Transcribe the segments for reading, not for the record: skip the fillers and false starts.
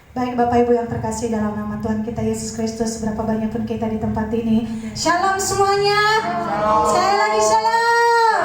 Baik Bapak Ibu yang terkasih dalam nama Tuhan kita Yesus Kristus, berapa banyak pun kita di tempat ini. Shalom semuanya. Sekali lagi shalom.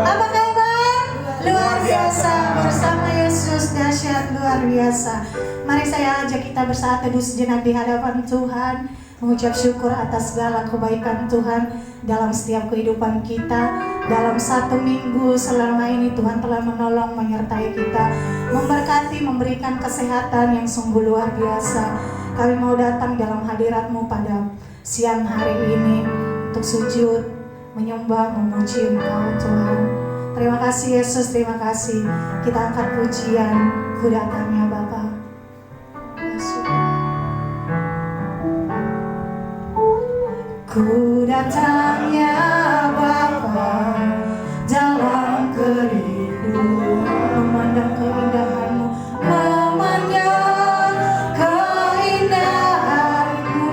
Apa kabar? Luar biasa. Bersama Yesus dahsyat luar biasa. Mari saya ajak kita bersaat teduh sejenak di hadapan Tuhan, mengucap syukur atas segala kebaikan Tuhan dalam setiap kehidupan kita. Dalam satu minggu selama ini Tuhan telah menolong, menyertai kita, memberkati, memberikan kesehatan yang sungguh luar biasa. Kami mau datang dalam hadirat-Mu pada siang hari ini untuk sujud, menyembah, memuji Engkau Tuhan. Terima kasih Yesus, terima kasih. Kita angkat pujian, Ku datang ya Bapa. Ku datang ya Bapa dalam kerinduan, memandang keindahan-Mu, memandang keindahan-Mu.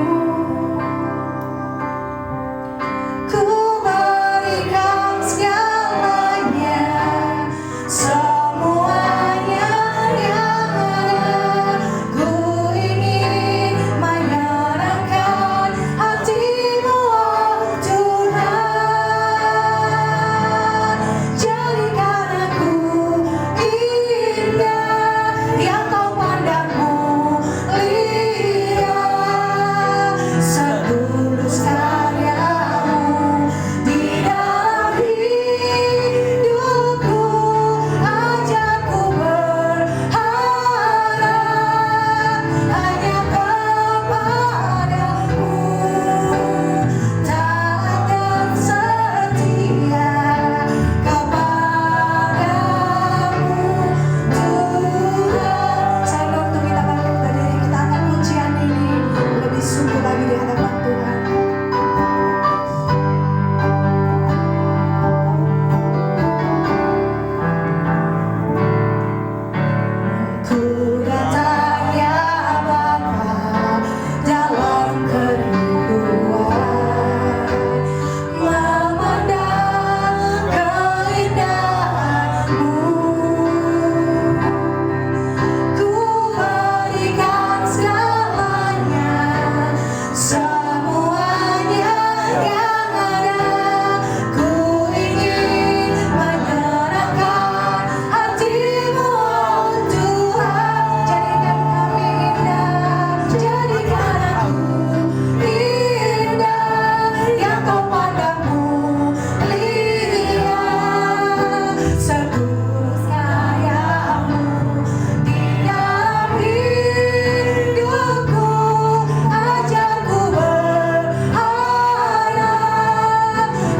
Ku berikan segalanya, semuanya yang ada. Ku ingin menyerahkan hati-Mu, oh Tuhan. Jadikan aku indah yang Kau pandang mulia, setulus karya-Mu di dalam hidupku. Ajarku berharap hanya kepadamu, taat dan setia kepadamu Tuhan. Saya waktu kita bangkit berdiri, kita angkat pujian ini lebih sungguh lagi di hadapan Tuhan. Ku datang ya Bapa dalam kerinduan, memandang keindahan-Mu. Ku berikan segalanya, semuanya yang ada. Ku ingin menyerahkan hati-Mu, oh Tuhan. Jadikan kami indah, jadikan aku indah yang Kau pandang mulia, setulus karya-Mu di dalam hidupku. Ajarku berharap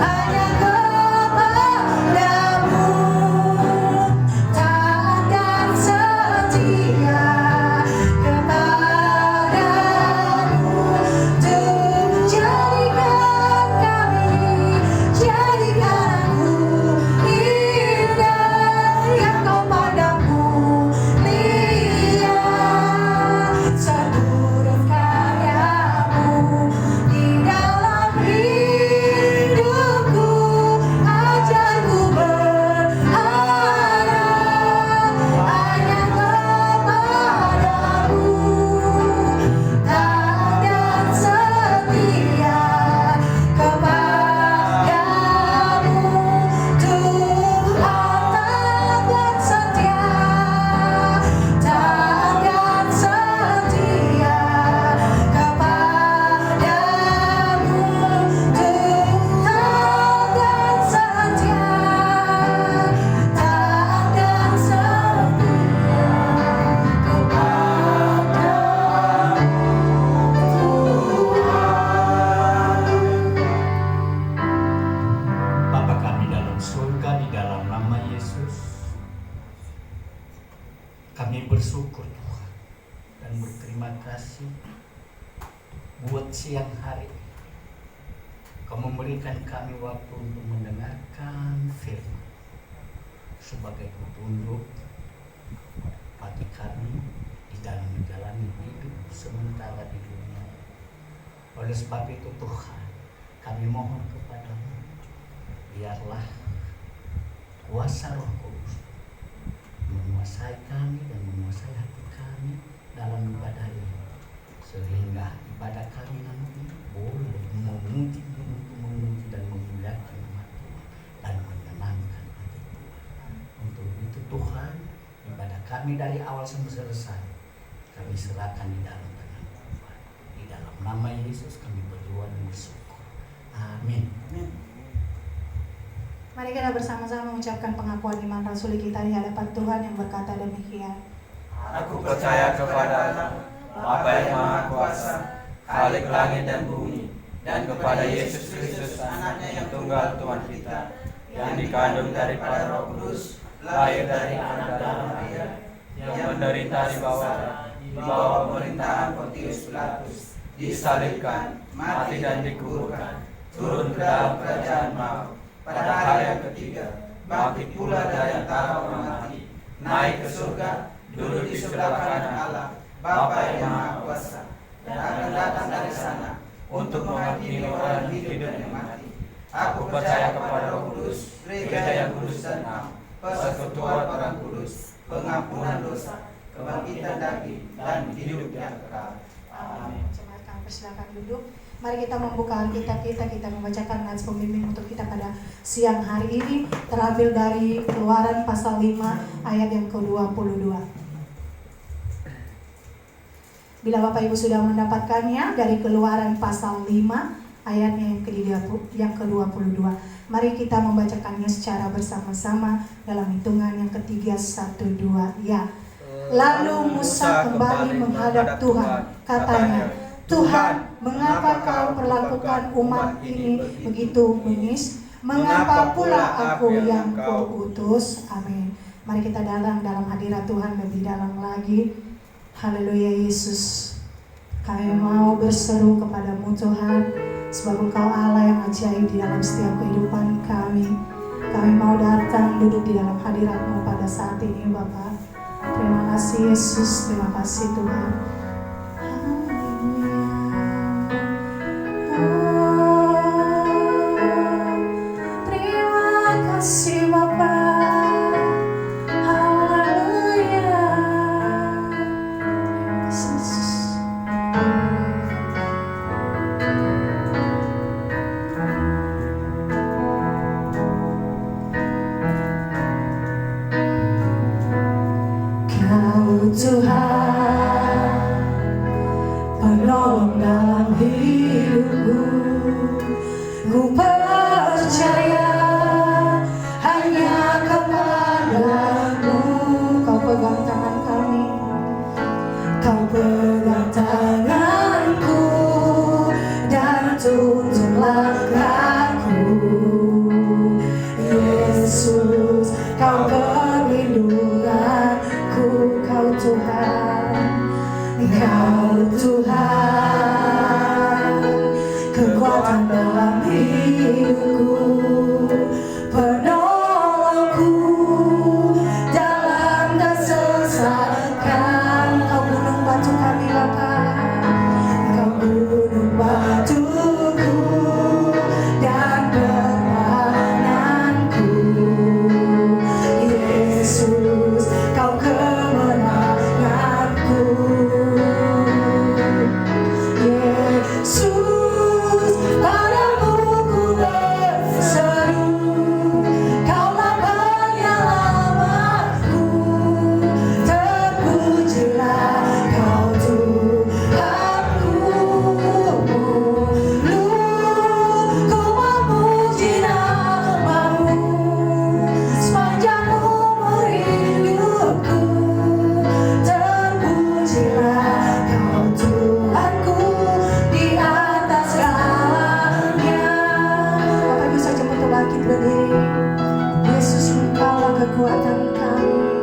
hanya kepadamu, taat dan setia kepadamu Tuhan. Jadikan kami, jadikan aku indah yang Kau pandang mulia, setulus karya-Mu di dalam hidupku. Ajarku berharap hanya kepadamu, taat dan setia kepadamu Tuhan. Taat dan setia, taat dan setia kepadamu Tuhan. Taat dan setia, taat dan setia Bapa kami dalam surga, di dalam nama Yesus, kami bersyukur Tuhan dan berterima kasih buat siang hari ini. Kau memberikan kami waktu untuk mendengarkan firman sebagai petunjuk bagi kami di dalam menjalani hidup sementara di dunia. Oleh sebab itu Tuhan, kami mohon kepadamu, biarlah kuasa Roh Kudus menguasai kami dan menguasai hati kami dalam ibadah ini, sehingga ibadah kami nanti boleh memuji dan memuliakan nama Tuhan dan menyenangkan hati Tuhan. Untuk itu Tuhan, ibadah kami dari awal sampai selesai kami serahkan di dalam tangan Tuhan. Di dalam nama Yesus kami berdoa dan bersyukur. Amin. Mari kita bersama-sama mengucapkan pengakuan iman rasuli kita di hadapan Tuhan yang berkata demikian. Aku percaya kepada Bapa yang Maha Kuasa, Khalik langit dan bumi, dan kepada Yesus Kristus, Anaknya yang tunggal Tuhan kita, yang dikandung daripada Roh Kudus, lahir dari anak darah Maria, yang menderita di bawah pemerintahan Pontius Pilatus, disalibkan, mati dan dikuburkan, turun ke dalam kerajaan maut, pada hari yang ketiga bangkit pula dari antara orang mati, naik ke surga, duduk di sebelah kanan Allah, Bapa yang Maha Kuasa, dan akan datang dari sana untuk menghakimi orang hidup dan yang mati. Aku percaya kepada Roh Kudus, gereja yang kudus dan am, persekutuan orang kudus, pengampunan dosa, kebangkitan daging, dan hidup yang kekal. Amin. Jemaat kami persilakan duduk. Mari kita membuka Alkitab kita membacakan nats pembimbing untuk kita pada siang hari ini, terambil dari Keluaran pasal 5 ayat yang ke-22. Bila Bapak Ibu sudah mendapatkannya, dari Keluaran pasal 5 ayatnya yang ke-22. Mari kita membacakannya secara bersama-sama dalam hitungan yang ketiga, 1, 2, ya. Lalu Musa kembali menghadap Tuhan, katanya, Tuhan, mengapa kau perlakukan umat ini begitu bengis? Mengapa pula aku yang kau utus? Amin. Mari kita dalam hadirat Tuhan lebih dalam lagi. Haleluya Yesus. Kami mau berseru kepadamu Tuhan, sebab Engkau Allah yang ajaib di dalam setiap kehidupan kami. Kami mau datang duduk di dalam hadirat-Mu pada saat ini Bapa. Terima kasih Yesus, terima kasih Tuhan. Terima kasih Bapa. Haleluya. Yesus. Kau Tuhan, penolong dalam hidupku. Ku percaya hanya kepadamu. Kau pegang tangan kami, kau pegang tanganku dan tuntun langkahku. Yesus, kau perlindunganku, kau Tuhan, kau Tuhan, kekuatan dalam hidupku, penolongku dalam kesesakan. Kau gunung batu kami lapang, kau gunung batuku dan pertahananku. Yesus, kau kemenanganku. Yesus, padamu ku berseru, Kaulah penyelamatku. Terpujilah Kau Tuhanku. Mulu ku memuji nama-Mu sepanjang umur hidupku. Terpujilah Kau Tuhanku di atas segalanya. Bapak Ibu saja betul lagi berdiri. Yesus, Engkaulah kekuatan kami.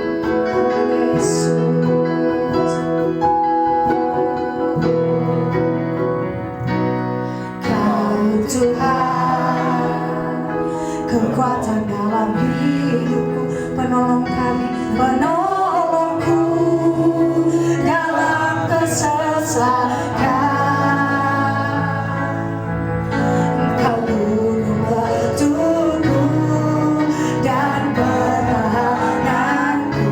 Yesus, Kau Tuhan, kekuatan dalam hidupku, penolong kami, penolongku dalam kesesakan. Kau gunung batuku dan pertahananku.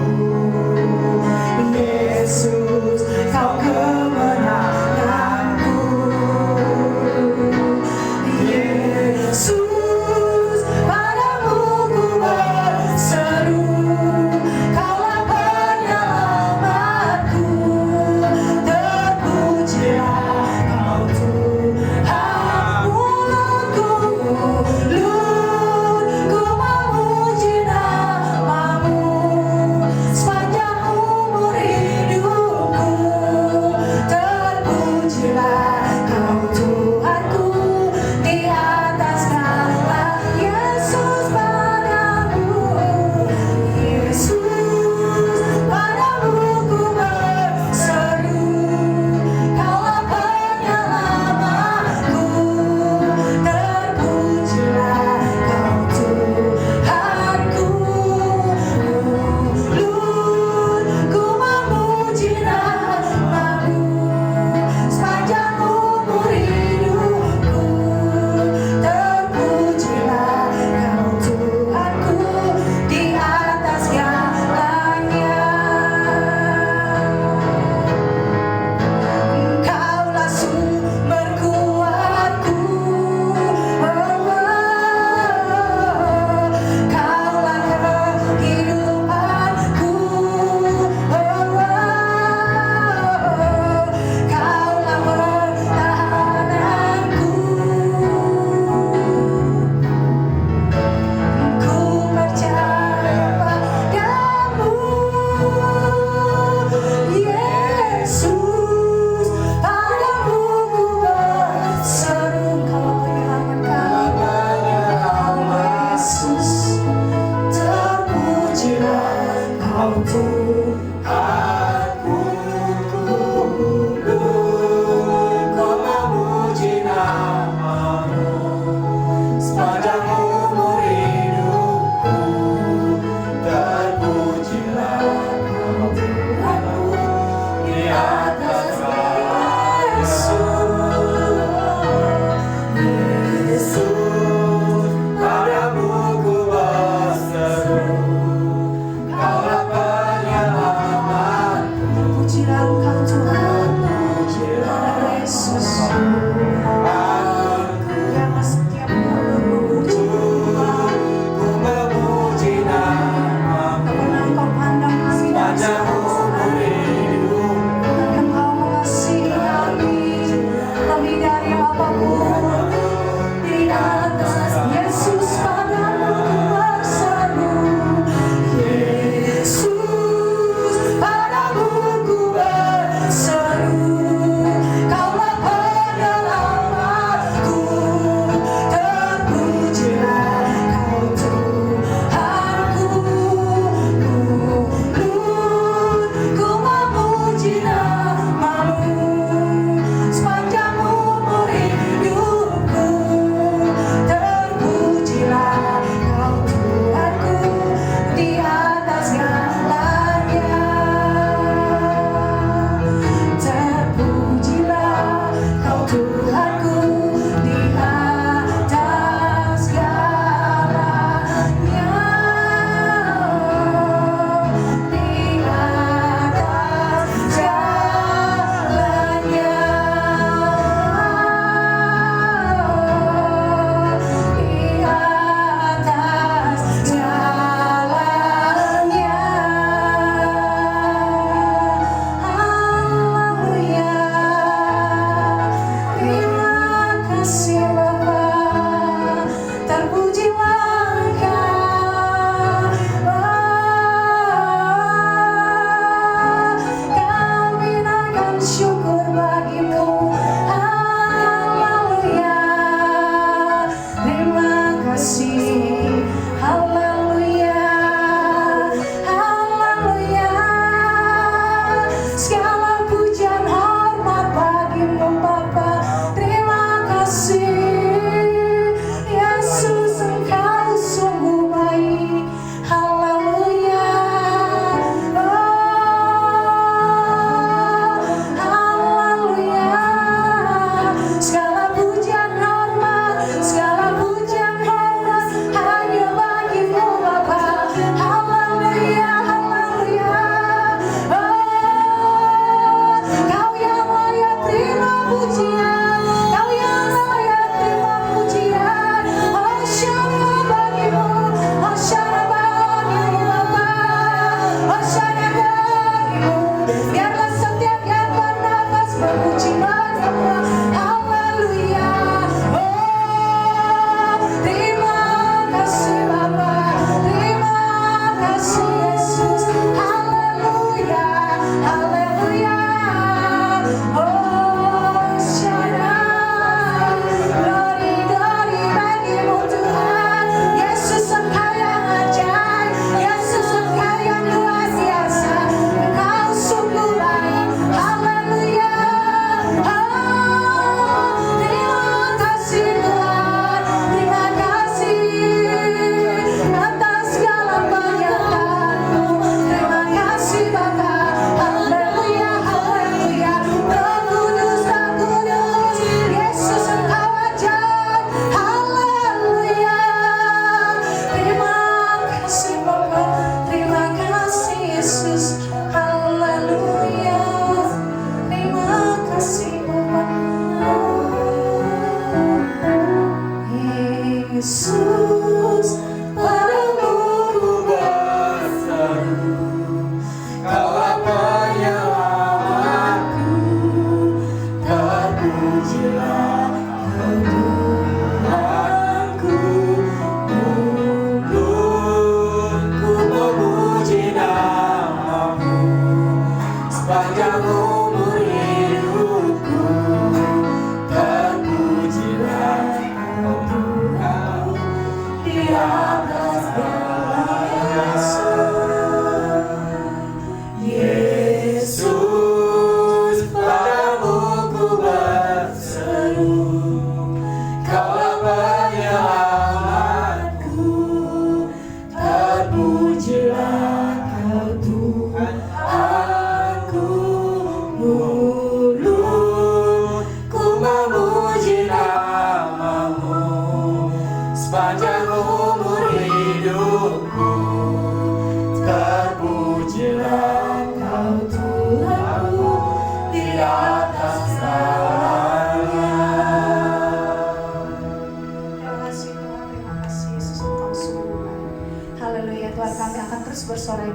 Kau Tuhanku, Ku memuji namamu sepanjang umur hidupku. Terpujilah Kau Tuhanku di atas segala Yesus, padamu ku berseru, Kaulah penyertaan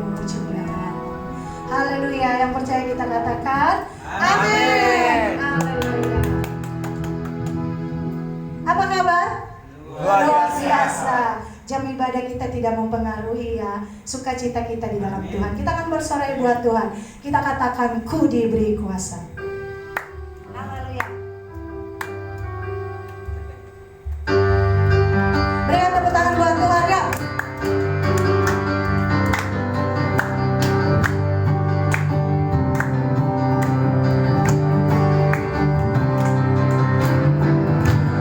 memuji muliakan. Haleluya. Yang percaya kita katakan Amin. Haleluya. Apa kabar? Luar biasa. Jam ibadah kita tidak mempengaruhi ya sukacita kita di dalam Tuhan. Kita akan bersorai buat Tuhan. Kita katakan ku diberi kuasa. Haleluya. Berikan tepuk tangan buat Tuhan ya.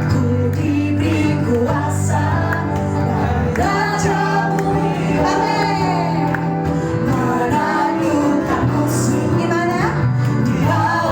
Ku diberi kuasa. Raja bumi, amin. Menaklukkan musuh di mana? Di bawah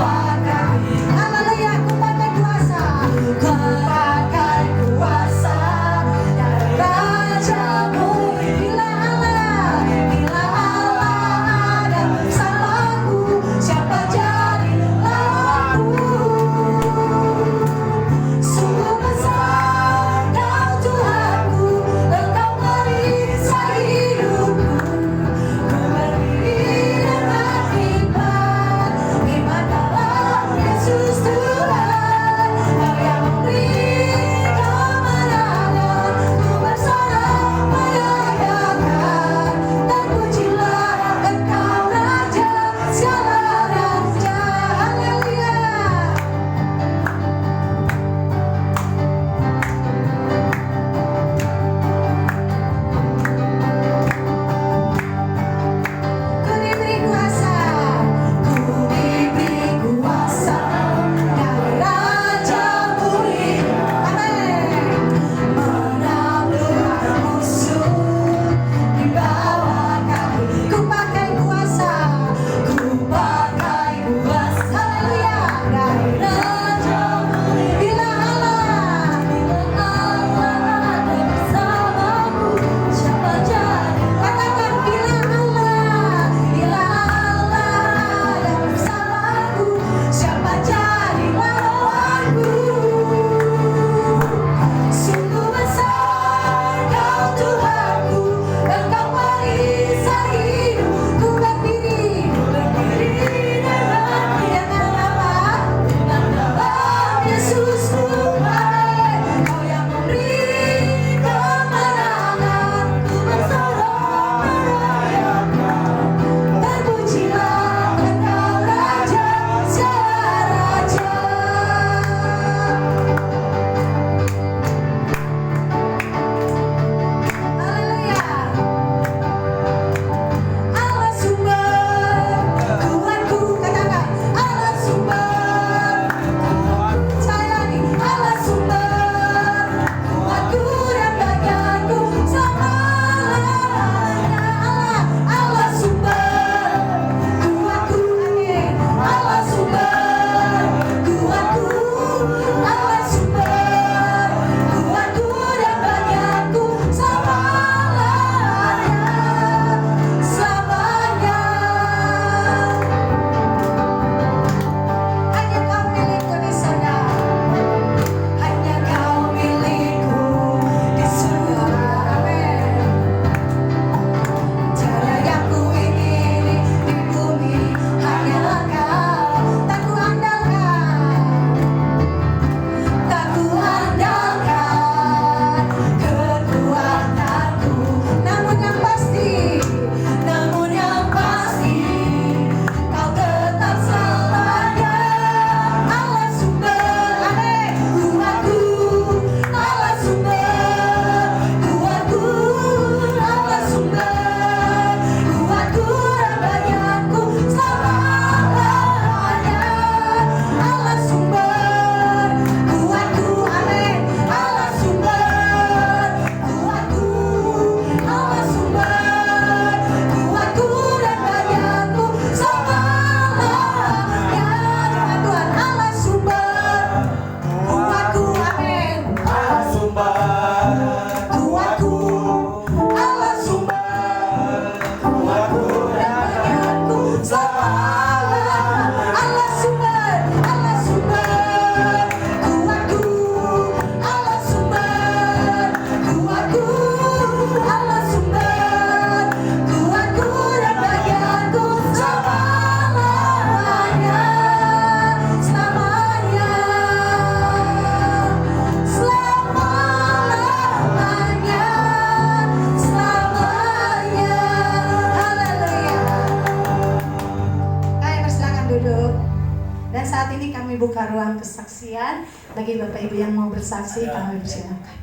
saat ini kami buka ruang kesaksian. Bagi Bapak Ibu yang mau bersaksi, kami persilakan.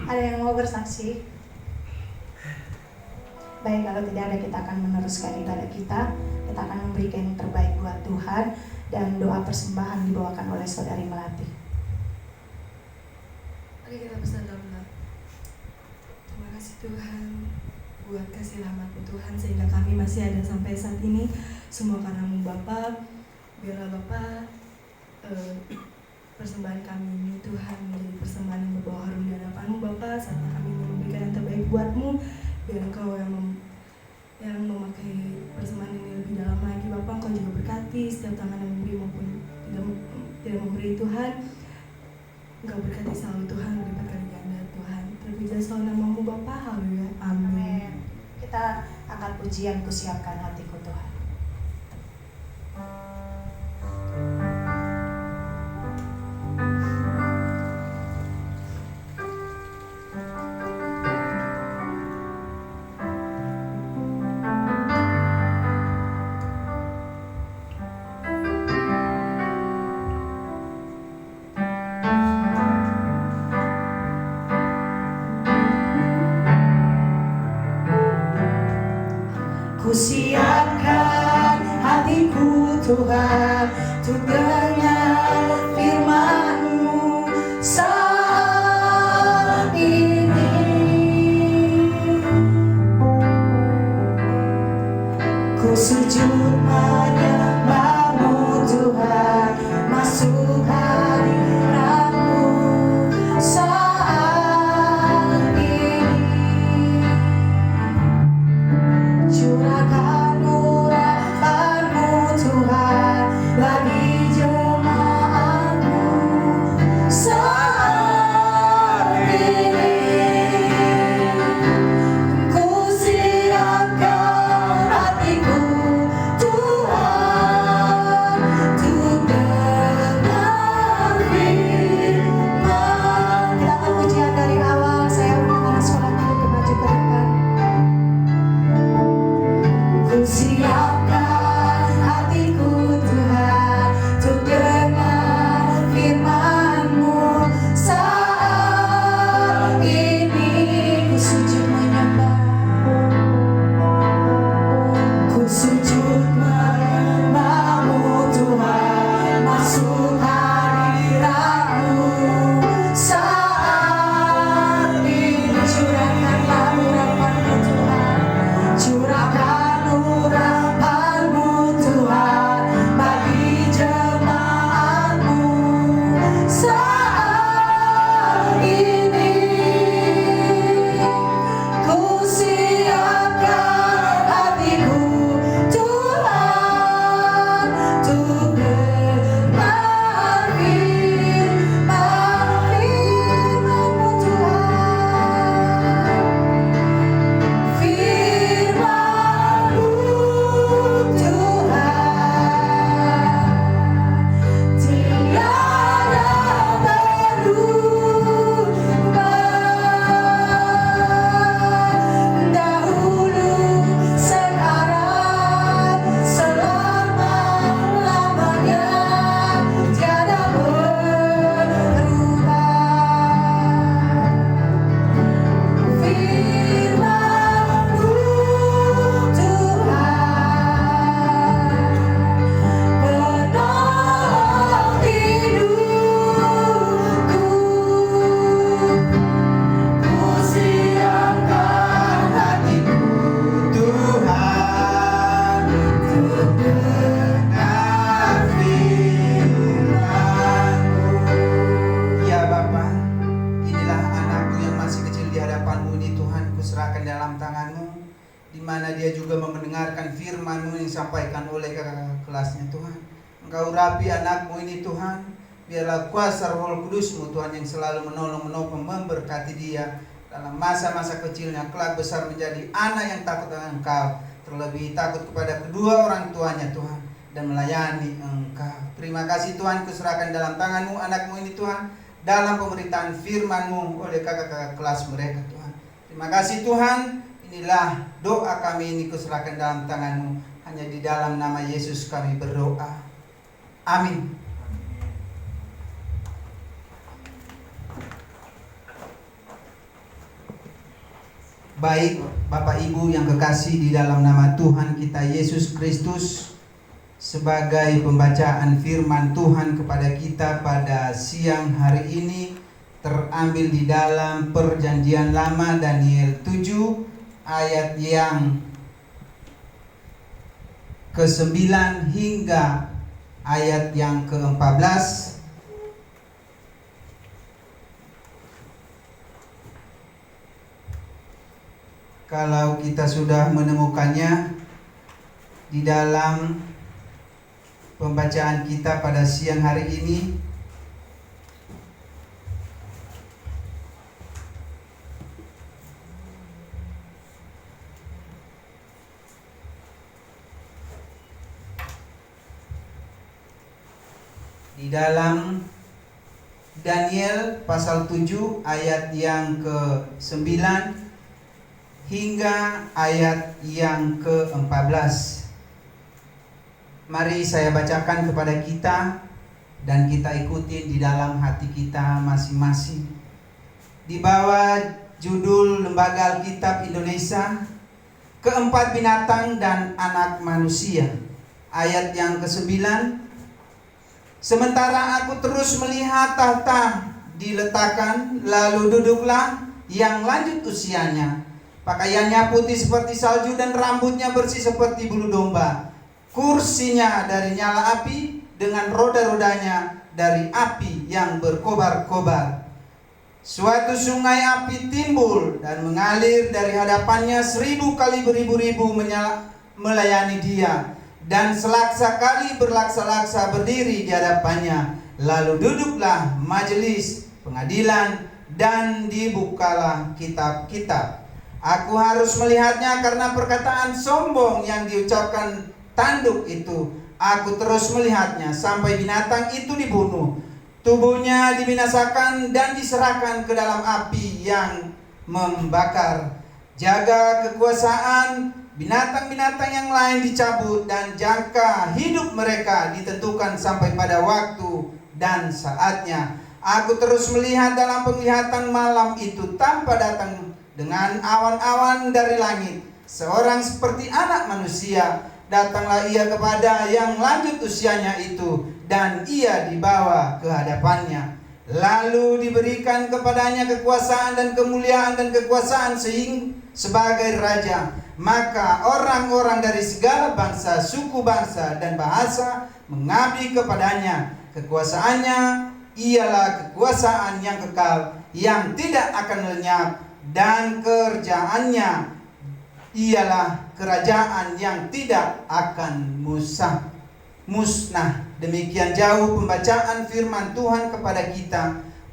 Ada yang mau bersaksi? Baik, kalau tidak ada, kita akan meneruskan ibadah kita. Kita akan memberikan yang terbaik buat Tuhan. Dan doa persembahan dibawakan oleh Saudari Melati. Mari kita bersandar. Terima kasih Tuhan buat kasih rahmat-Mu Tuhan, sehingga kami masih ada sampai saat ini. Semua karena-Mu Bapa. Biarlah Bapa persembahan kami ini Tuhan menjadi persembahan yang berbau harum di hadapan-Mu Bapa. Saatnya kami memberikan yang terbaik buat-Mu. Biar Engkau yang memakai persembahan ini lebih dalam lagi Bapa. Engkau juga berkati setiap tangan yang memberi maupun tidak memberi Tuhan. Engkau berkati selalu Tuhan, berlipat kali ganda Tuhan. Terpuji selalu nama-Mu Bapa. Haleluya. Amin. Kita akan pujian Kusiapkan Hatiku Tuhan. Kusiapkan hatiku Tuhan, untuk dengar firman-Mu saat ini. Ku sujud menyembah-Mu Tuhan, masuk hadirat-Mu saat ini. Curahkan urapan-Mu Tuhan bagi jemaat-Mu saat ini. Ku siapkan hatiku Tuhan, untuk dengar firman. Kita akan pujian dari awal. Saya undang anak sekolahnya untuk maju ke depan. Ku siapkan hatiku Tuhan, untuk dengar firman-Mu saat ini. Ku sujud menyembah, ku sujud menyembah-Mu Tuhan, masuk hadirat-Mu saat ini. Curahkanlah urapan-Mu Tuhan, curahkan urapan-Mu Tuhan bagi jemaat-Mu saat ini. Ku siapkan hatiku Tuhan, untuk dengar firman-Mu Tuhan. Firman-Mu Tuhan, tiada berubah. Dahulu, sekarang, selama-lamanya, tiada berubah. Firman-Mu Tuhan, penolong hidupku. Ku siapkan hatiku Tuhan, untuk dengar firman-Mu. Ya Bapa, inilah anakku yang masih kecil di hadapan-Mu ini Tuhan, kuserahkan dalam tangan-Mu, di mana dia juga mendengarkan firman-Mu yang disampaikan oleh kakak kelasnya Tuhan. Engkau urapi anakmu ini Tuhan, biarlah kuasa Roh Kudus-Mu Tuhan yang selalu menolong, menopang, memberkati dia dalam masa-masa kecilnya, kelak besar menjadi anak yang takut dengan Engkau, terlebih takut kepada kedua orang tuanya Tuhan, dan melayani Engkau. Terima kasih Tuhan, kuserahkan dalam tangan-Mu anakmu ini Tuhan, dalam pemberitaan firman-Mu oleh kakak-kakak kelas mereka Tuhan. Terima kasih Tuhan, Inilah doa kami ini kuserahkan dalam tangan-Mu. Hanya di dalam nama Yesus kami berdoa. Amin. Baik Bapak Ibu yang kekasih di dalam nama Tuhan kita Yesus Kristus, sebagai pembacaan firman Tuhan kepada kita pada siang hari ini terambil di dalam Perjanjian Lama Daniel 7 ayat yang ke-9 hingga ayat yang ke-14. Kalau kita sudah menemukannya di dalam pembacaan kita pada siang hari ini, di dalam Daniel pasal 7 ayat yang ke-9 hingga ayat yang ke-14. Mari saya bacakan kepada kita dan kita ikuti di dalam hati kita masing-masing. Di bawah judul Lembaga Alkitab Indonesia, Keempat Binatang dan Anak Manusia. Ayat yang ke-9. Sementara aku terus melihat tahta diletakkan, lalu duduklah yang lanjut usianya. Pakaiannya putih seperti salju dan rambutnya bersih seperti bulu domba. Kursinya dari nyala api, dengan roda-rodanya dari api yang berkobar-kobar. Suatu sungai api timbul dan mengalir dari hadapannya, 1000 kali beribu-ribu melayani dia, dan selaksa kali berlaksa-laksa berdiri di hadapannya. Lalu duduklah majelis pengadilan dan dibukalah kitab-kitab. Aku harus melihatnya karena perkataan sombong yang diucapkan tanduk itu. Aku terus melihatnya sampai binatang itu dibunuh, tubuhnya dibinasakan dan diserahkan ke dalam api yang membakar. Jaga kekuasaan binatang-binatang yang lain dicabut dan jangka hidup mereka ditentukan sampai pada waktu dan saatnya. Aku terus melihat dalam penglihatan malam itu tanpa datang dengan awan-awan dari langit, seorang seperti anak manusia. Datanglah ia kepada yang lanjut usianya itu, dan ia dibawa ke hadapannya. Lalu diberikan kepadanya kekuasaan dan kemuliaan dan kekuasaan sebagai raja. Maka orang-orang dari segala bangsa, suku, bangsa, dan bahasa mengabdi kepadanya. Kekuasaannya ialah kekuasaan yang kekal, yang tidak akan lenyap, dan kerjaannya ialah kerajaan yang tidak akan musnah. Demikian jauh pembacaan firman Tuhan kepada kita.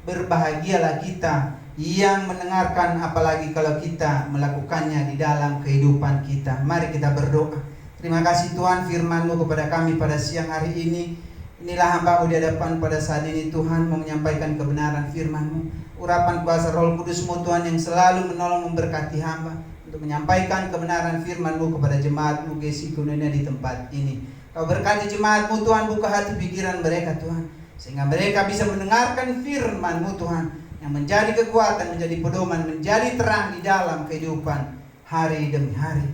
Berbahagialah kita yang mendengarkan, apalagi kalau kita melakukannya di dalam kehidupan kita. Mari kita berdoa. Terima kasih Tuhan, firman-Mu kepada kami pada siang hari ini. Inilah hamba-Mu di hadapan pada saat ini Tuhan, mau menyampaikan kebenaran firman-Mu. Urapan kuasa Roh Kudus-Mu Tuhan yang selalu menolong memberkati hamba untuk menyampaikan kebenaran firman-Mu kepada jemaat-Mu GSI Koinonia di tempat ini. Kau berkati jemaat-Mu Tuhan, buka hati pikiran mereka Tuhan, sehingga mereka bisa mendengarkan firman-Mu Tuhan, yang menjadi kekuatan, menjadi pedoman, menjadi terang di dalam kehidupan hari demi hari.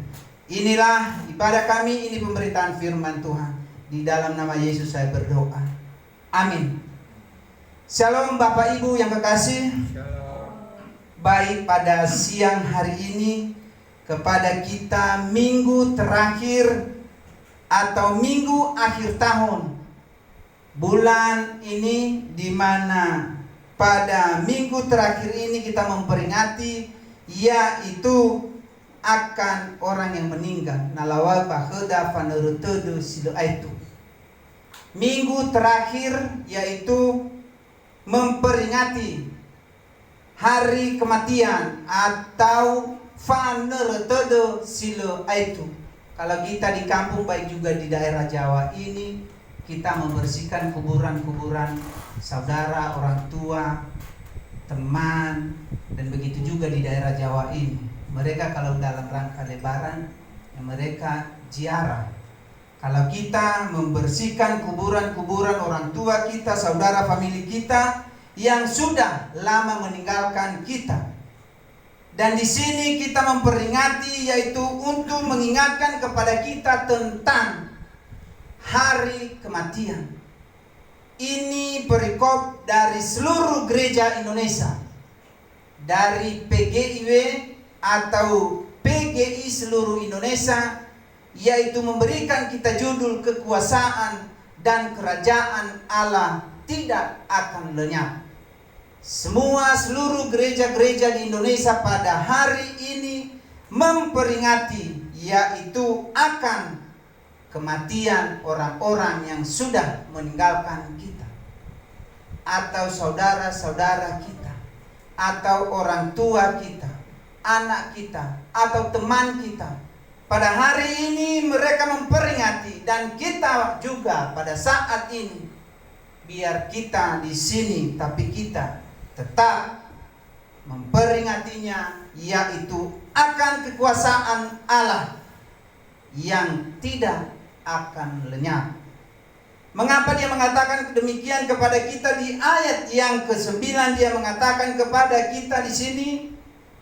Inilah ibadah kami, ini pemberitaan firman Tuhan. Di dalam nama Yesus saya berdoa. Amin. Shalom Bapak Ibu yang kekasih. Baik, pada siang hari ini kepada kita minggu terakhir atau minggu akhir tahun bulan ini, di mana pada minggu terakhir ini kita memperingati yaitu akan orang yang meninggal. Nalawa baheda fanerutudu silo itu. Minggu terakhir yaitu memperingati hari kematian atau fanerutudu silo itu. Kalau kita di kampung, baik juga di daerah Jawa ini, kita membersihkan kuburan-kuburan saudara, orang tua, teman, dan begitu juga di daerah Jawa ini. Mereka kalau dalam rangka lebaran, ya mereka ziarah. Kalau kita membersihkan kuburan-kuburan orang tua kita, saudara famili kita yang sudah lama meninggalkan kita. Dan di sini kita memperingati, yaitu untuk mengingatkan kepada kita tentang hari kematian. Ini perikop dari seluruh gereja Indonesia, dari PGIW atau PGI seluruh Indonesia, yaitu memberikan kita judul kekuasaan dan kerajaan Allah tidak akan lenyap. Seluruh gereja-gereja di Indonesia pada hari ini memperingati, yaitu akan kematian orang-orang yang sudah meninggalkan kita, atau saudara-saudara kita, atau orang tua kita, anak kita, atau teman kita. Pada hari ini mereka memperingati, dan kita juga pada saat ini, biar kita di sini tapi kita tetap memperingatinya, yaitu akan kekuasaan Allah yang tidak akan lenyap. Mengapa dia mengatakan demikian kepada kita di ayat yang ke-9? Dia mengatakan kepada kita di sini,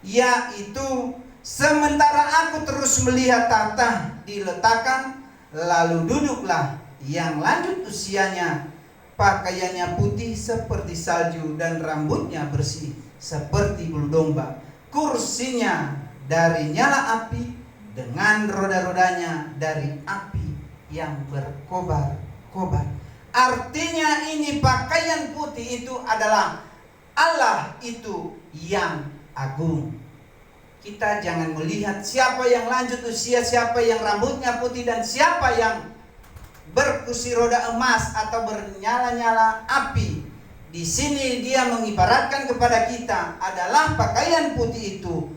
yaitu sementara aku terus melihat tahta diletakkan, lalu duduklah yang lanjut usianya, pakaiannya putih seperti salju dan rambutnya bersih seperti bulu domba. Kursinya dari nyala api, dengan roda-rodanya dari api yang berkobar-kobar. Artinya ini pakaian putih itu adalah Allah itu yang agung. Kita jangan melihat siapa yang lanjut usia, siapa yang rambutnya putih, dan siapa yang berkursi roda emas atau bernyala-nyala api. Di sini dia mengibaratkan kepada kita adalah pakaian putih itu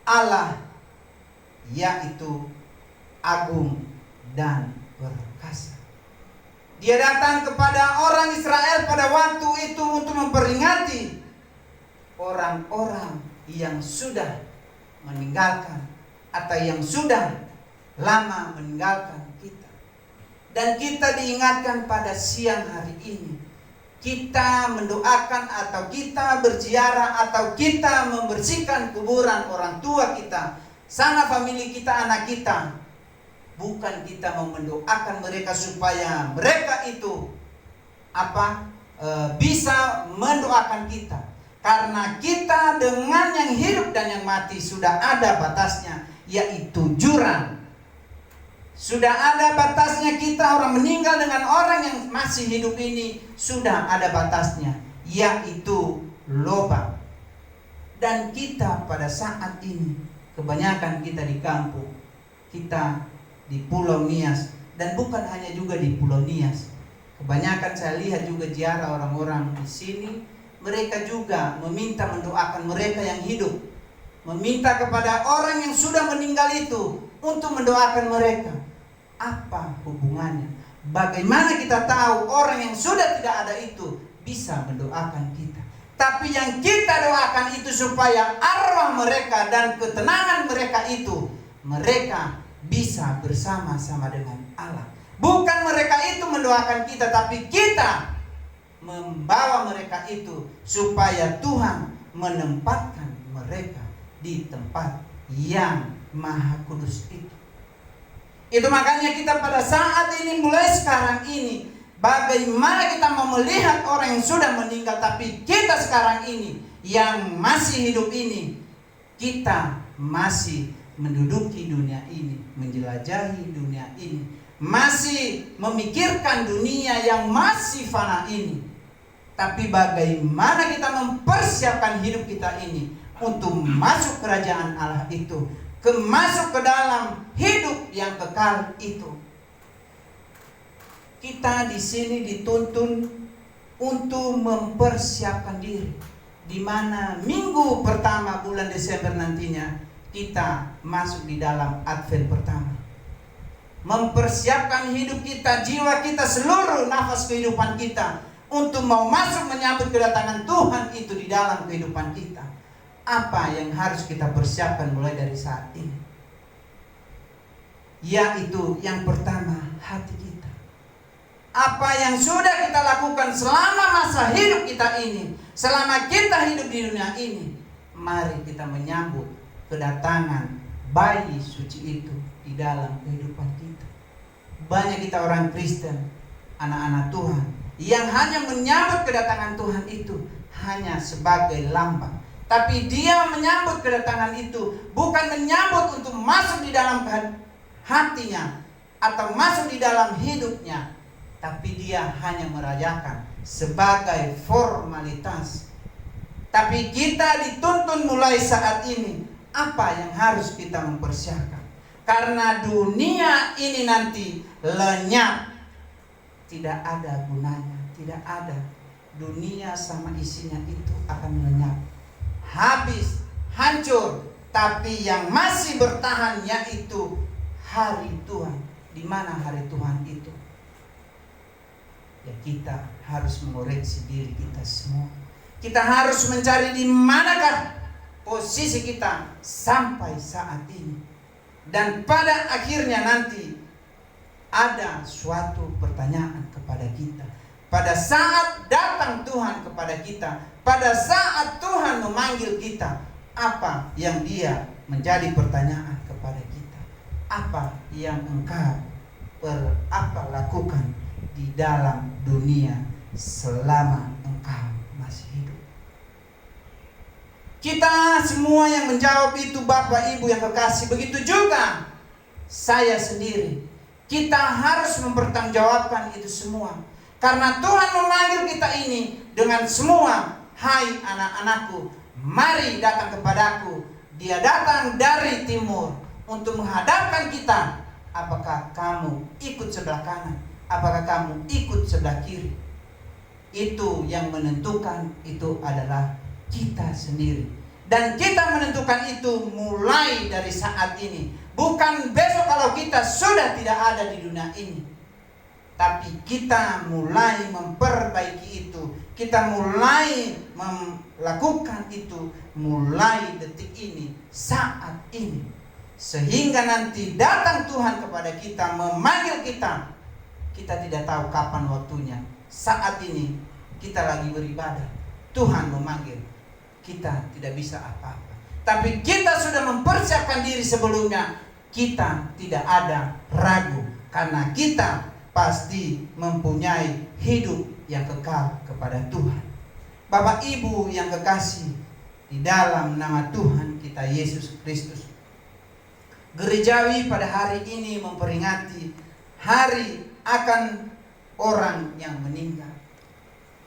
Allah, yaitu agung dan perkasa. Dia datang kepada orang Israel pada waktu itu untuk memperingati orang-orang yang sudah meninggalkan atau yang sudah lama meninggalkan kita. Dan kita diingatkan pada siang hari ini, kita mendoakan atau kita berziarah atau kita membersihkan kuburan orang tua kita, sanak famili kita, anak kita. Bukan kita mau mendoakan mereka supaya mereka itu bisa mendoakan kita. Karena kita dengan yang hidup dan yang mati sudah ada batasnya, yaitu jurang. Sudah ada batasnya kita, orang meninggal dengan orang yang masih hidup ini sudah ada batasnya, yaitu lubang. Dan kita pada saat ini, kebanyakan kita di kampung, kita di Pulau Nias, dan bukan hanya juga di Pulau Nias. Kebanyakan saya lihat juga ziarah orang-orang di sini, mereka juga meminta mendoakan mereka yang hidup, meminta kepada orang yang sudah meninggal itu untuk mendoakan mereka. Apa hubungannya? Bagaimana kita tahu orang yang sudah tidak ada itu bisa mendoakan kita? Tapi yang kita doakan itu supaya arwah mereka dan ketenangan mereka itu, mereka bisa bersama-sama dengan Allah. Bukan mereka itu mendoakan kita, tapi kita membawa mereka itu supaya Tuhan menempatkan mereka di tempat yang maha kudus itu. Itu makanya kita pada saat ini, mulai sekarang ini, bagaimana kita mau melihat orang yang sudah meninggal, tapi kita sekarang ini yang masih hidup ini, kita masih menduduki dunia ini, menjelajahi dunia ini, masih memikirkan dunia yang masih fana ini. Tapi bagaimana kita mempersiapkan hidup kita ini untuk masuk kerajaan Allah itu, masuk ke dalam hidup yang kekal itu. Kita di sini dituntun untuk mempersiapkan diri, di mana minggu pertama bulan Desember nantinya kita masuk di dalam Advent pertama. Mempersiapkan hidup kita, jiwa kita, seluruh nafas kehidupan kita untuk mau masuk menyambut kedatangan Tuhan itu di dalam kehidupan kita. apa yang harus kita persiapkan mulai dari saat ini? Yaitu yang pertama, hati kita. Apa yang sudah kita lakukan selama masa hidup kita ini, selama kita hidup di dunia ini, mari kita menyambut kedatangan bayi suci itu di dalam kehidupan kita. Banyak kita orang Kristen, anak-anak Tuhan, yang hanya menyambut kedatangan Tuhan itu hanya sebagai lambang. Tapi dia menyambut kedatangan itu bukan menyambut untuk masuk di dalam hatinya atau masuk di dalam hidupnya, tapi dia hanya merayakan sebagai formalitas. Tapi kita dituntun mulai saat ini, apa yang harus kita mempersiapkan? Karena dunia ini nanti lenyap, tidak ada gunanya, tidak ada. Dunia sama isinya itu akan lenyap, habis, hancur. Tapi yang masih bertahan yaitu hari Tuhan. Di mana hari Tuhan itu? Ya, kita harus mengoreksi diri kita semua. Kita harus mencari di manakah posisi kita sampai saat ini. Dan pada akhirnya nanti ada suatu pertanyaan kepada kita. Pada saat datang Tuhan kepada kita, pada saat Tuhan memanggil kita, apa yang dia menjadi pertanyaan kepada kita? Apa yang engkau lakukan di dalam dunia selama engkau masih hidup? Kita semua yang menjawab itu, Bapak Ibu yang kekasih, begitu juga saya sendiri. Kita harus mempertanggungjawabkan itu semua. Karena Tuhan memanggil kita ini dengan semua, hai anak-anakku, mari datang kepadaku. Dia datang dari timur untuk menghadapkan kita. Apakah kamu ikut sebelah kanan? Apakah kamu ikut sebelah kiri? Itu yang menentukan itu adalah kita sendiri. Dan kita menentukan itu mulai dari saat ini. Bukan besok kalau kita sudah tidak ada di dunia ini. Tapi kita mulai memperbaiki itu. Kita mulai melakukan itu mulai detik ini, saat ini. Sehingga nanti datang Tuhan kepada kita, memanggil kita. Kita tidak tahu kapan waktunya. Saat ini kita lagi beribadah, Tuhan memanggil. Kita tidak bisa apa-apa. Tapi kita sudah mempersiapkan diri sebelumnya. Kita tidak ada ragu. Karena kita pasti mempunyai hidup yang kekal kepada Tuhan. Bapak Ibu yang kekasih, di dalam nama Tuhan kita Yesus Kristus, gerejawi pada hari ini memperingati hari akan orang yang meninggal.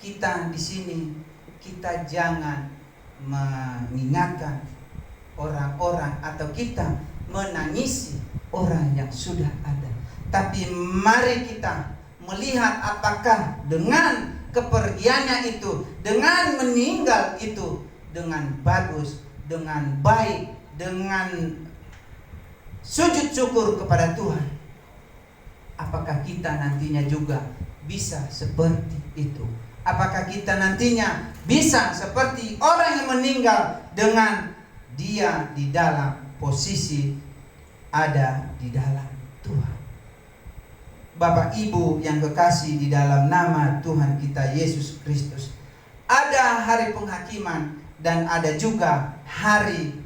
Kita di sini, kita jangan mengingatkan orang-orang atau kita menangisi orang yang sudah ada. Tapi mari kita melihat apakah dengan kepergiannya itu, dengan meninggal itu, dengan bagus, dengan baik, dengan sujud syukur kepada Tuhan, apakah kita nantinya juga bisa seperti itu? Apakah kita nantinya bisa seperti orang yang meninggal dengan dia di dalam posisi ada di dalam Tuhan? Bapak Ibu yang kekasih di dalam nama Tuhan kita Yesus Kristus, ada hari penghakiman dan ada juga hari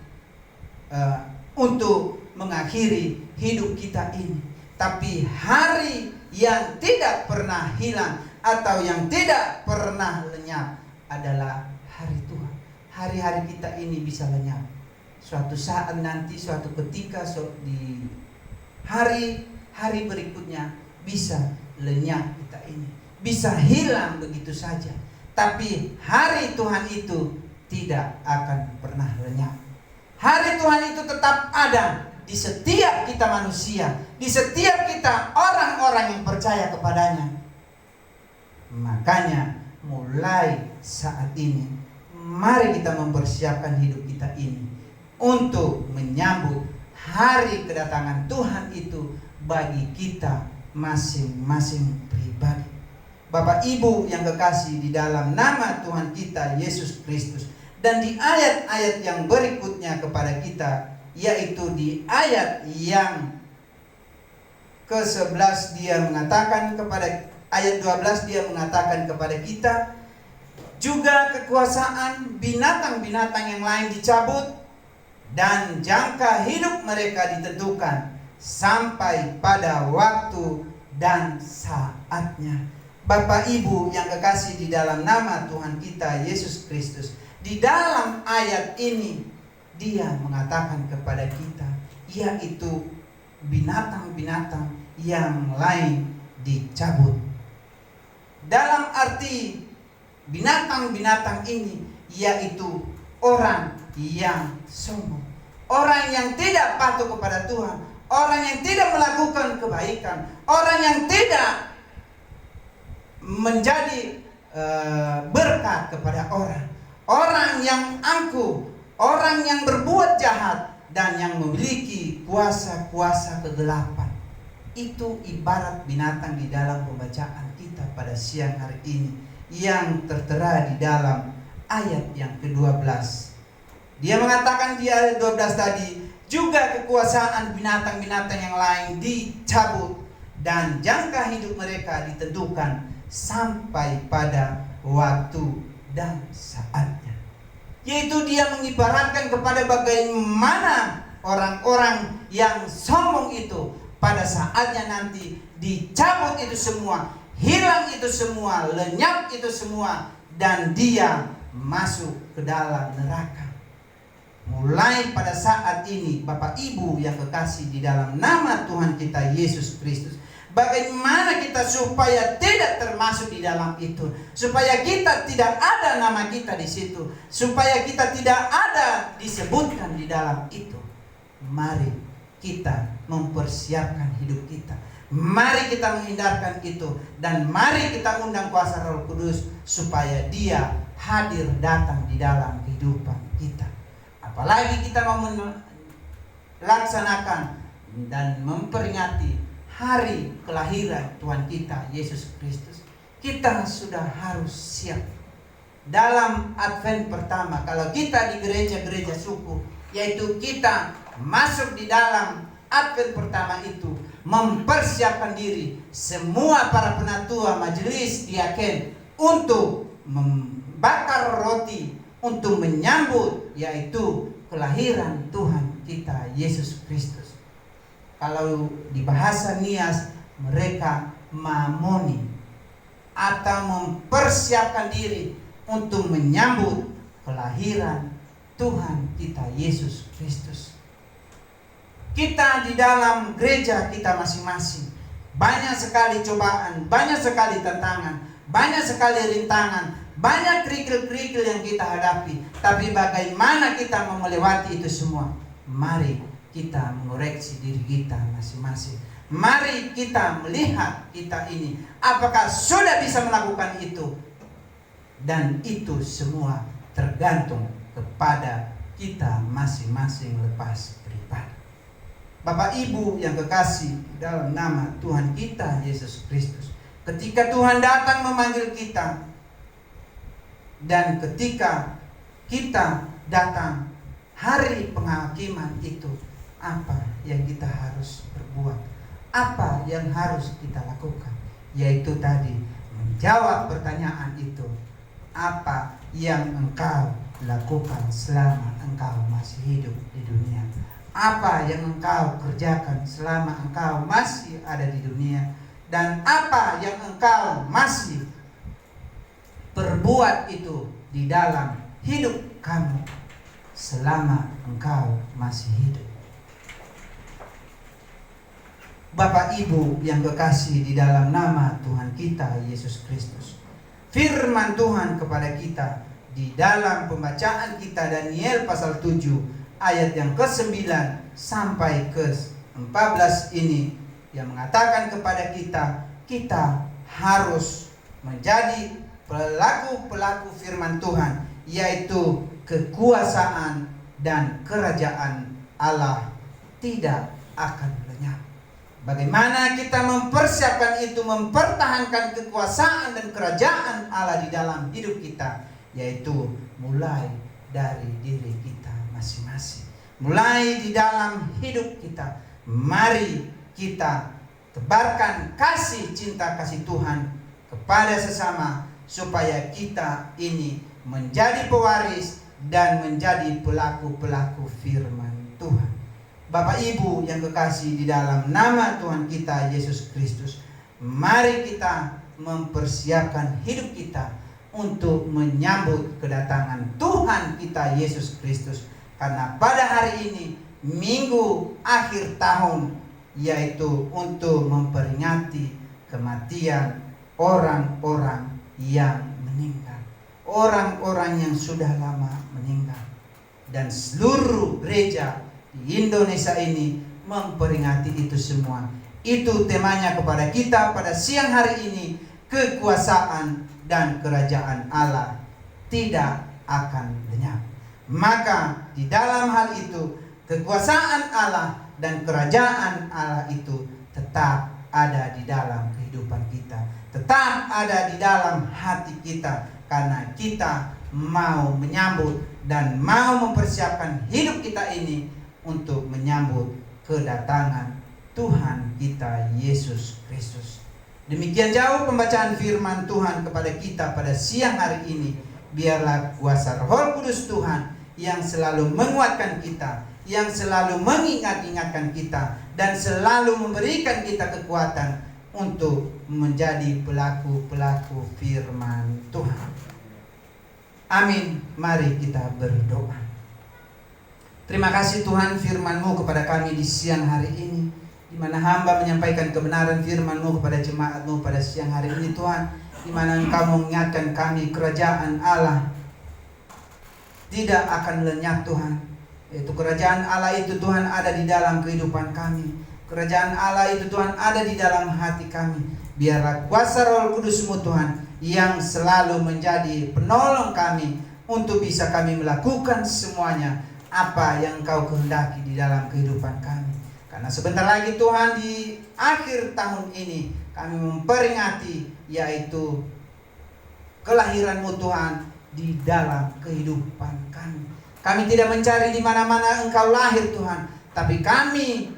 untuk mengakhiri hidup kita ini. Tapi hari yang tidak pernah hilang atau yang tidak pernah lenyap adalah hari Tuhan. Hari-hari kita ini bisa lenyap. Suatu saat nanti, suatu ketika di hari-hari berikutnya bisa lenyap kita ini, bisa hilang begitu saja. Tapi hari Tuhan itu tidak akan pernah lenyap. Hari Tuhan itu tetap ada di setiap kita manusia, di setiap kita orang-orang yang percaya kepadanya. Makanya mulai saat ini, mari kita mempersiapkan hidup kita ini untuk menyambut hari kedatangan Tuhan itu bagi kita masing-masing pribadi. Bapak Ibu yang kekasih di dalam nama Tuhan kita Yesus Kristus, Dan di ayat-ayat yang berikutnya kepada kita, yaitu di ayat yang ke-11 dia mengatakan kepada, ayat 12 dia mengatakan kepada kita, juga kekuasaan binatang-binatang yang lain dicabut dan jangka hidup mereka ditentukan sampai pada waktu dan saatnya. Bapak Ibu yang kekasih di dalam nama Tuhan kita Yesus Kristus, di dalam ayat ini dia mengatakan kepada kita, yaitu binatang-binatang yang lain dicabut. Dalam arti binatang-binatang ini yaitu orang yang sombong, orang yang tidak patuh kepada Tuhan, orang yang tidak melakukan kebaikan, orang yang tidak menjadi berkat kepada orang, orang yang angkuh, orang yang berbuat jahat, dan yang memiliki kuasa-kuasa kegelapan. Itu ibarat binatang di dalam pembacaan kita pada siang hari ini yang tertera di dalam ayat yang ke-12. Dia mengatakan di ayat 12 tadi, juga kekuasaan binatang-binatang yang lain dicabut dan jangka hidup mereka ditentukan sampai pada waktu dan saatnya. Yaitu dia mengibaratkan kepada bagaimana orang-orang yang sombong itu pada saatnya nanti dicabut itu semua, hilang itu semua, lenyap itu semua, dan dia masuk ke dalam neraka. Mulai pada saat ini, Bapak Ibu yang kekasih di dalam nama Tuhan kita Yesus Kristus, bagaimana kita supaya tidak termasuk di dalam itu, supaya kita tidak ada nama kita di situ, supaya kita tidak ada disebutkan di dalam itu. Mari kita mempersiapkan hidup kita. Mari kita menghindarkan itu, dan mari kita undang kuasa Roh Kudus supaya Dia hadir datang di dalam kehidupan kita. Apalagi kita mau melaksanakan dan memperingati hari kelahiran Tuhan kita Yesus Kristus, kita sudah harus siap. Dalam Advent pertama, kalau kita di gereja-gereja suku, yaitu kita masuk di dalam Advent pertama itu, mempersiapkan diri semua para penatua majelis diaken untuk membakar roti, untuk menyambut yaitu kelahiran Tuhan kita Yesus Kristus. Kalau di bahasa Nias, mereka mamoni atau mempersiapkan diri untuk menyambut kelahiran Tuhan kita Yesus Kristus. Kita di dalam gereja kita masing-masing, banyak sekali cobaan, banyak sekali tantangan, banyak sekali rintangan, banyak kerikil-kerikil yang kita hadapi. Tapi bagaimana kita mau melewati itu semua? Mari kita mengoreksi diri kita masing-masing. Mari kita melihat kita ini, apakah sudah bisa melakukan itu? Dan itu semua tergantung kepada kita masing-masing lepas pribadi. Bapak Ibu yang kekasih dalam nama Tuhan kita Yesus Kristus, ketika Tuhan datang memanggil kita, dan ketika kita datang hari penghakiman itu, apa yang kita harus berbuat? Apa yang harus kita lakukan? Yaitu tadi menjawab pertanyaan itu. Apa yang engkau lakukan selama engkau masih hidup di dunia? Apa yang engkau kerjakan selama engkau masih ada di dunia? Dan apa yang engkau masih perbuat itu di dalam hidup kamu selama engkau masih hidup? Bapak Ibu yang kekasih di dalam nama Tuhan kita Yesus Kristus, firman Tuhan kepada kita di dalam pembacaan kita Daniel pasal 7 ayat yang ke-9 sampai ke-14 ini, yang mengatakan kepada kita, kita harus menjadi pelaku-pelaku firman Tuhan, yaitu kekuasaan dan kerajaan Allah tidak akan lenyap. Bagaimana kita mempersiapkan itu, mempertahankan kekuasaan dan kerajaan Allah di dalam hidup kita, yaitu mulai dari diri kita masing-masing. Mulai di dalam hidup kita, mari kita tebarkan kasih cinta kasih Tuhan kepada sesama, supaya kita ini menjadi pewaris dan menjadi pelaku-pelaku firman Tuhan. Bapak Ibu yang kekasih di dalam nama Tuhan kita Yesus Kristus, mari kita mempersiapkan hidup kita untuk menyambut kedatangan Tuhan kita Yesus Kristus. Karena pada hari ini, minggu akhir tahun, yaitu untuk memperingati kematian orang-orang yang meninggal, orang-orang yang sudah lama meninggal. Dan seluruh gereja di Indonesia ini memperingati itu semua. Itu temanya kepada kita pada siang hari ini. Kekuasaan dan kerajaan Allah tidak akan lenyap. Maka di dalam hal itu, kekuasaan Allah dan kerajaan Allah itu tetap ada di dalam kehidupan kita, tetap ada di dalam hati kita, karena kita mau menyambut dan mau mempersiapkan hidup kita ini untuk menyambut kedatangan Tuhan kita Yesus Kristus. Demikian jauh pembacaan firman Tuhan kepada kita pada siang hari ini. Biarlah kuasa Roh Kudus Tuhan yang selalu menguatkan kita, yang selalu mengingat-ingatkan kita, dan selalu memberikan kita kekuatan untuk menjadi pelaku-pelaku firman Tuhan. Amin. Mari kita berdoa. Terima kasih Tuhan, firman-Mu kepada kami di siang hari ini, di mana hamba menyampaikan kebenaran firman-Mu kepada jemaat-Mu pada siang hari ini Tuhan, di mana Engkau mengingatkan kami kerajaan Allah tidak akan lenyap Tuhan. Yaitu kerajaan Allah itu Tuhan ada di dalam kehidupan kami. Kerajaan Allah itu Tuhan ada di dalam hati kami. Biarlah kuasa Roh Kudus-Mu Tuhan yang selalu menjadi penolong kami untuk bisa kami melakukan semuanya apa yang Engkau kehendaki di dalam kehidupan kami. Karena sebentar lagi Tuhan, di akhir tahun ini kami memperingati yaitu kelahiran-Mu Tuhan di dalam kehidupan kami. Kami tidak mencari di mana-mana Engkau lahir Tuhan, tapi kami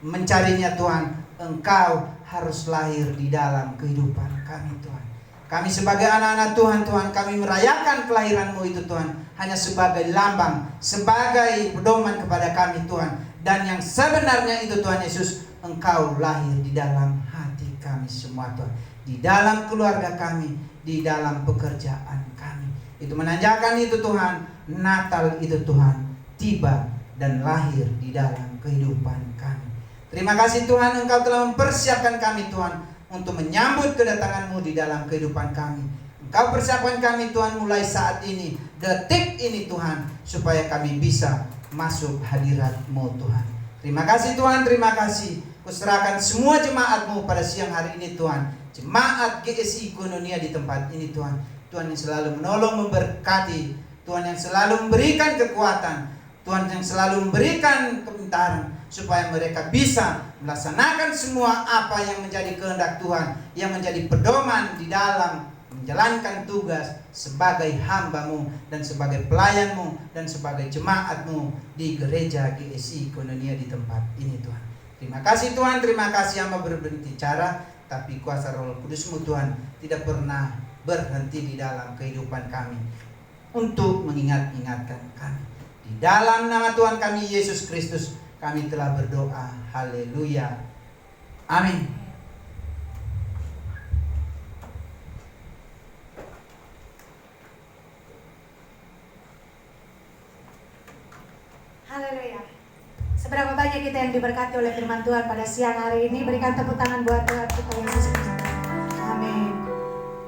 mencarinya Tuhan, Engkau harus lahir di dalam kehidupan kami Tuhan. Kami sebagai anak-anak Tuhan, Tuhan, kami merayakan kelahiran-Mu itu Tuhan, hanya sebagai lambang, sebagai pedoman kepada kami Tuhan. Dan yang sebenarnya itu Tuhan Yesus, Engkau lahir di dalam hati kami semua Tuhan, di dalam keluarga kami, di dalam pekerjaan kami. Itu menandakan itu Tuhan, Natal itu Tuhan tiba dan lahir di dalam kehidupan kami. Terima kasih Tuhan, Engkau telah mempersiapkan kami Tuhan untuk menyambut kedatangan-Mu di dalam kehidupan kami. Engkau persiapkan kami Tuhan mulai saat ini, detik ini Tuhan, supaya kami bisa masuk hadirat-Mu Tuhan. Terima kasih Tuhan, terima kasih. Kuserahkan semua jemaat-Mu pada siang hari ini Tuhan. Jemaat GSI Koinonia di tempat ini Tuhan. Tuhan yang selalu menolong, memberkati. Tuhan yang selalu memberikan kekuatan. Tuhan yang selalu memberikan kepintaran, supaya mereka bisa melaksanakan semua apa yang menjadi kehendak Tuhan, yang menjadi pedoman di dalam menjalankan tugas sebagai hamba-Mu dan sebagai pelayan-Mu dan sebagai jemaat-Mu di gereja GSI Koinonia di tempat ini Tuhan. Terima kasih Tuhan, terima kasih hamba berbicara, tapi kuasa Roh Kudus-Mu Tuhan tidak pernah berhenti di dalam kehidupan kami untuk mengingat-ingatkan kami. Di dalam nama Tuhan kami Yesus Kristus kami telah berdoa. Haleluya. Amin. Haleluya. Seberapa banyak kita yang diberkati oleh firman Tuhan pada siang hari ini. Berikan tepuk tangan buat Tuhan kita Yesus Kristus. Amin.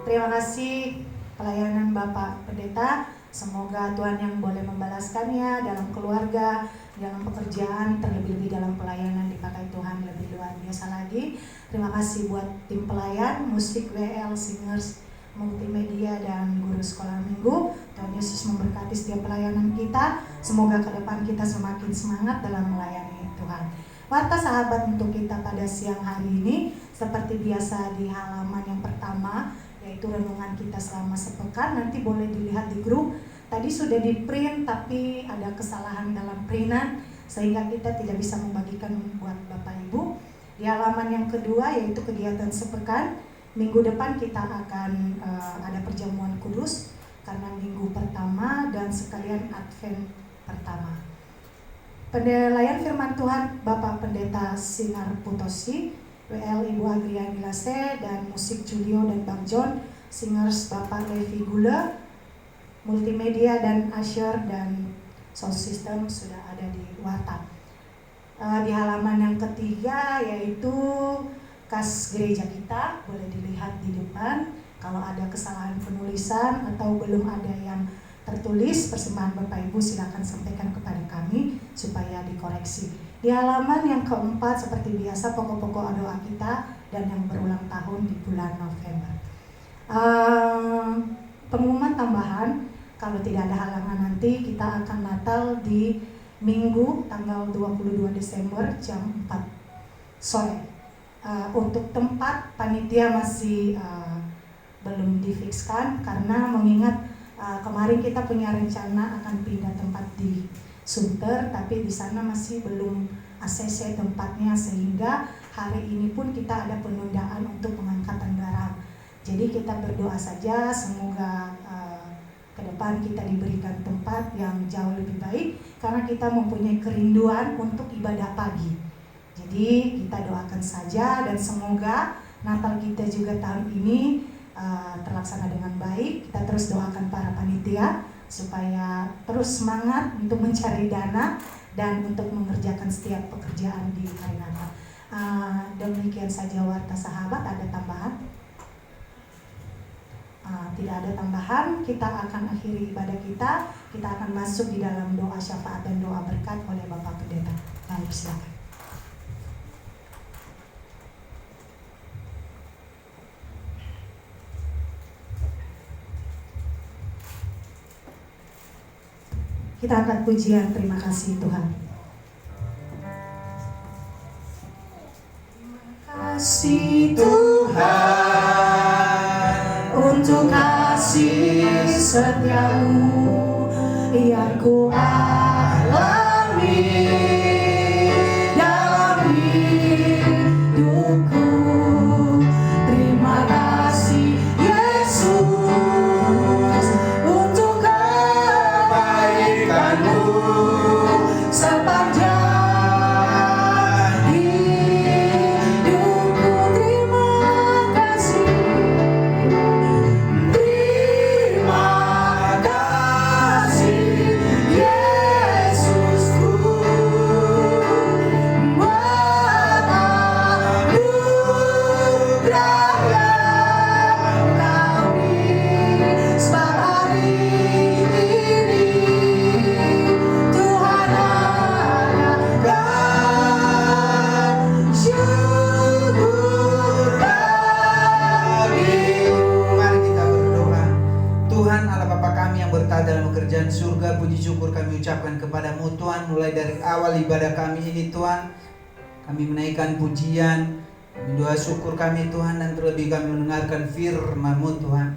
Terima kasih pelayanan Bapak Pendeta. Semoga Tuhan yang boleh membalaskannya dalam keluarga, dalam pekerjaan, terlebih-lebih dalam pelayanan dipakai Tuhan lebih luar biasa lagi. Terima kasih buat tim pelayan, musik, WL, singers, multimedia, dan guru sekolah minggu. Tuhan Yesus memberkati setiap pelayanan kita. Semoga ke depan kita semakin semangat dalam melayani Tuhan. Warta sahabat untuk kita pada siang hari ini, seperti biasa di halaman yang pertama, yaitu renungan kita selama sepekan. Nanti boleh dilihat di grup, Tadi sudah di print tapi ada kesalahan dalam printan sehingga kita tidak bisa membagikan buat Bapak Ibu. Di halaman yang kedua yaitu kegiatan sepekan. Minggu depan kita akan ada perjamuan kudus karena minggu pertama dan sekalian Advent pertama. Penilaian firman Tuhan Bapak Pendeta Sinar Putosi, WL Ibu Agriani Lase, dan musik Julio dan Bang John, singers Bapak Levi Gula, multimedia dan Asher dan sound system sudah ada di WhatsApp. Di halaman yang ketiga yaitu kas gereja kita, boleh dilihat di depan. Kalau ada kesalahan penulisan atau belum ada yang tertulis persembahan Bapak Ibu silakan sampaikan kepada kami supaya dikoreksi. Di halaman yang keempat seperti biasa pokok-pokok doa kita dan yang berulang tahun di bulan November. Pengumuman tambahan, kalau tidak ada halangan nanti kita akan Natal di Minggu tanggal 22 Desember jam 4 sore. Untuk tempat panitia masih belum difikskan karena mengingat kemarin kita punya rencana akan pindah tempat di Sunter, tapi di sana masih belum ACC tempatnya sehingga hari ini pun kita ada penundaan untuk pengangkatan garam. Jadi kita berdoa saja semoga ke depan kita diberikan tempat yang jauh lebih baik karena kita mempunyai kerinduan untuk ibadah pagi. Jadi kita doakan saja dan semoga Natal kita juga tahun ini terlaksana dengan baik. Kita terus doakan para panitia supaya terus semangat untuk mencari dana dan untuk mengerjakan setiap pekerjaan di hari Natal. Demikian saja warta sahabat. Ada tambahan? Tidak ada tambahan. Kita akan akhiri ibadah kita. Kita akan masuk di dalam doa syafaat dan doa berkat oleh Bapak Pendeta. Mari silakan. Kita akan pujian terima kasih Tuhan. Terima kasih Tuhan untuk kasih setiamu yang ku alami dalam hidupku. Terima kasih Yesus untuk kebaikanmu sepanjang hidupku. Terima kasih Yesusku buat anugerah yang kami sebab hari ini Tuhan adakan syukur bagimu. Mari kita berdoa. Tuhan Allah Bapa kami yang bertahan dalam kerjaan surga, puji syukur kami ucapkan kepadamu Tuhan. Mulai dari awal ibadah kami ini Tuhan, kami menaikkan pujian, doa syukur kami Tuhan, dan terlebih kami mendengarkan firman-Mu Tuhan.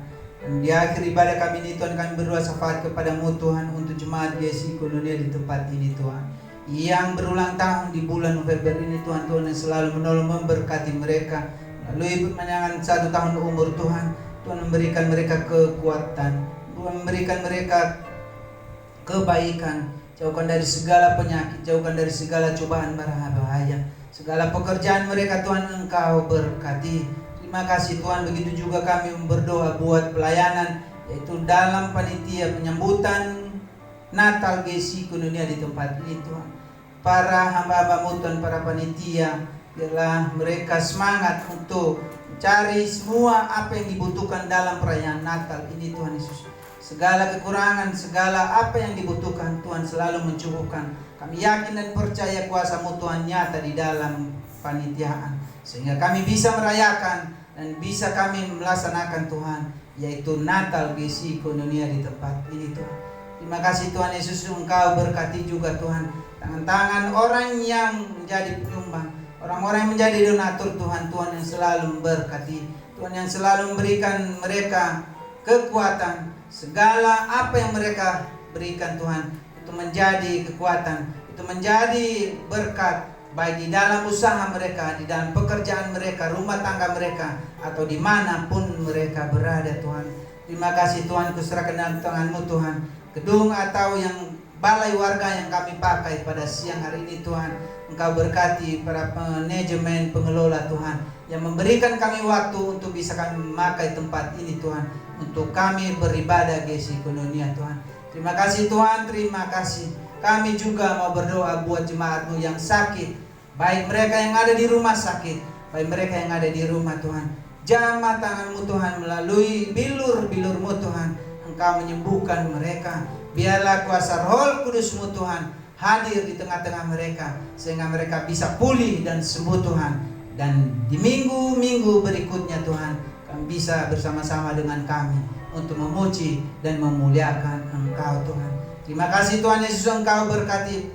Dan di akhir ibadah kami ini Tuhan, kami berdoa syafaat kepadamu Tuhan untuk jemaat GSI Koinonia di tempat ini Tuhan, yang berulang tahun di bulan November ini Tuhan. Tuhan yang selalu menolong memberkati mereka melalui menyangan 1 tahun umur Tuhan. Tuhan memberikan mereka kekuatan, Tuhan memberikan mereka kebaikan, jauhkan dari segala penyakit, jauhkan dari segala cobaan bahaya, segala pekerjaan mereka Tuhan Engkau berkati. Terima kasih Tuhan. Begitu juga kami berdoa buat pelayanan, yaitu dalam panitia penyambutan Natal GSI Koinonia di tempat ini Tuhan. Para hamba-hamba-Mu Tuhan, para panitia, biarlah mereka semangat untuk mencari semua apa yang dibutuhkan dalam perayaan Natal ini Tuhan Yesus. Segala kekurangan, segala apa yang dibutuhkan Tuhan selalu mencukupkan. Kami yakin dan percaya kuasa-Mu Tuhan nyata di dalam panitiaan, sehingga kami bisa merayakan dan bisa kami melaksanakan Tuhan, yaitu Natal GSI Koinonia di tempat ini Tuhan. Terima kasih Tuhan Yesus. Engkau berkati juga Tuhan tangan-tangan orang yang menjadi penyumbang, orang-orang yang menjadi donatur Tuhan. Tuhan yang selalu memberkati, Tuhan yang selalu memberikan mereka kekuatan, segala apa yang mereka berikan Tuhan, itu menjadi kekuatan, itu menjadi berkat, baik di dalam usaha mereka, di dalam pekerjaan mereka, rumah tangga mereka, atau dimanapun mereka berada Tuhan. Terima kasih Tuhan, kuserahkan dalam tangan-Mu Tuhan, gedung atau yang balai warga yang kami pakai pada siang hari ini Tuhan. Engkau berkati para manajemen, pengelola Tuhan, yang memberikan kami waktu untuk bisa kami memakai tempat ini Tuhan, untuk kami beribadah Gesi Koinonia Tuhan. Terima kasih Tuhan, terima kasih. Kami juga mau berdoa buat jemaat-Mu yang sakit, baik mereka yang ada di rumah sakit, baik mereka yang ada di rumah Tuhan. Jamah tangan-Mu Tuhan, melalui bilur-bilur-Mu Tuhan, Engkau menyembuhkan mereka. Biarlah kuasa Roh Kudus-Mu Tuhan hadir di tengah-tengah mereka, sehingga mereka bisa pulih dan sembuh Tuhan. Dan di minggu-minggu berikutnya Tuhan, kami bisa bersama-sama dengan kami untuk memuji dan memuliakan Engkau Tuhan. Terima kasih Tuhan Yesus, Engkau berkati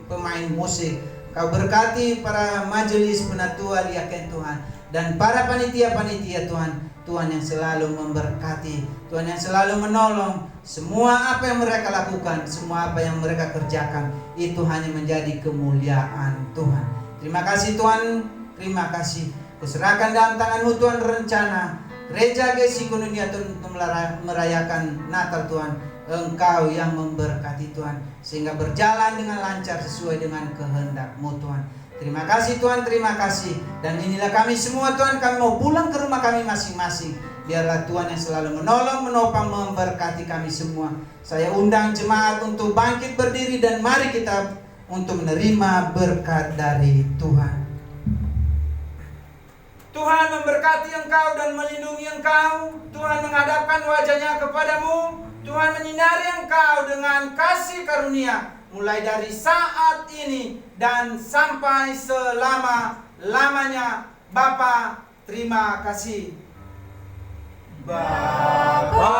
pemain musik, Engkau berkati para majelis penatua liaken Tuhan, dan para panitia-panitia Tuhan. Tuhan yang selalu memberkati, Tuhan yang selalu menolong. Semua apa yang mereka lakukan, semua apa yang mereka kerjakan, itu hanya menjadi kemuliaan Tuhan. Terima kasih Tuhan, terima kasih. Kuserahkan dalam tangan-Mu Tuhan rencana Gereja Gesi Koinonia untuk merayakan Natal Tuhan. Engkau yang memberkati Tuhan, sehingga berjalan dengan lancar sesuai dengan kehendak-Mu Tuhan. Terima kasih Tuhan, terima kasih. Dan inilah kami semua Tuhan, kami mau pulang ke rumah kami masing-masing. Biarlah Tuhan yang selalu menolong, menopang, memberkati kami semua. Saya undang jemaat untuk bangkit berdiri, dan mari kita untuk menerima berkat dari Tuhan. Tuhan memberkati engkau dan melindungi engkau. Tuhan menghadapkan wajahnya kepadamu. Tuhan menyinari engkau dengan kasih karunia, mulai dari saat ini dan sampai selama-lamanya. Bapa, terima kasih. Bapa,